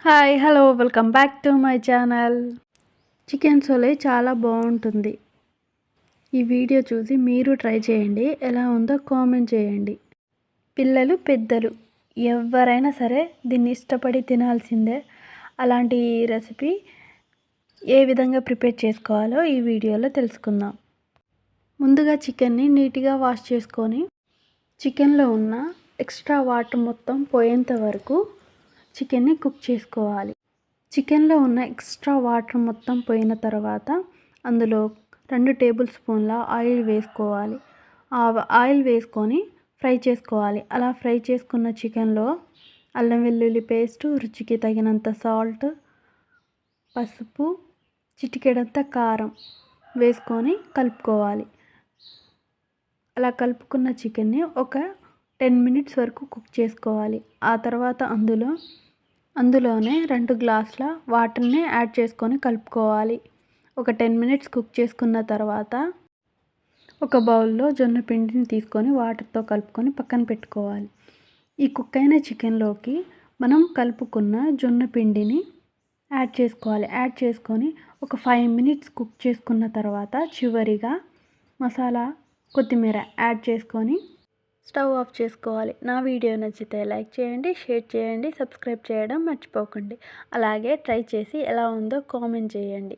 Hi hello welcome back to my channel. Chicken సోలే చాలా బాగుంటుంది. ఈ వీడియో చూసి మీరు ట్రై చేయండి, ఎలా ఉందో కామెంట్ చేయండి. పిల్లలు పెద్దలు ఎవరైనా సరే దీన్ని ఇష్టపడి తినాల్సిందే. అలాంటి రెసిపీ ఏ విధంగా ప్రిపేర్ చేసుకోవాలో ఈ వీడియోలో తెలుసుకుందాం. ముందుగా చికెన్ని నీట్గా వాష్ చేసుకొని చికెన్లో ఉన్న ఎక్స్ట్రా వాటర్ మొత్తం పోయేంత వరకు చికెన్ని కుక్ చేసుకోవాలి. చికెన్లో ఉన్న ఎక్స్ట్రా వాటర్ మొత్తం పోయిన తర్వాత అందులో 2 టేబుల్ స్పూన్ల ఆయిల్ వేసుకోవాలి. ఆ ఆయిల్ వేసుకొని ఫ్రై చేసుకోవాలి. అలా ఫ్రై చేసుకున్న చికెన్లో అల్లం వెల్లుల్లి పేస్టు, రుచికి తగినంత సాల్ట్, పసుపు, చిటికెడంత కారం వేసుకొని కలుపుకోవాలి. అలా కలుపుకున్న చికెన్ని ఒక 10 మినిట్స్ వరకు కుక్ చేసుకోవాలి. ఆ తర్వాత అందులోనే 2 గ్లాసుల వాటర్ని యాడ్ చేసుకొని కలుపుకోవాలి. ఒక 10 మినిట్స్ కుక్ చేసుకున్న తర్వాత ఒక బౌల్లో జొన్న పిండిని తీసుకొని వాటర్తో కలుపుకొని పక్కన పెట్టుకోవాలి. ఈ కుక్ అయిన చికెన్లోకి మనం కలుపుకున్న జొన్న పిండిని యాడ్ చేసుకోవాలి. యాడ్ చేసుకొని ఒక 5 మినిట్స్ కుక్ చేసుకున్న తర్వాత చివరిగా మసాలా, కొత్తిమీర యాడ్ చేసుకొని స్టవ్ ఆఫ్ చేసుకోవాలి. నా వీడియో నచ్చితే లైక్ చేయండి, షేర్ చేయండి, సబ్స్క్రైబ్ చేయడం మర్చిపోకండి. అలాగే ట్రై చేసి ఎలా ఉందో కామెంట్ చేయండి.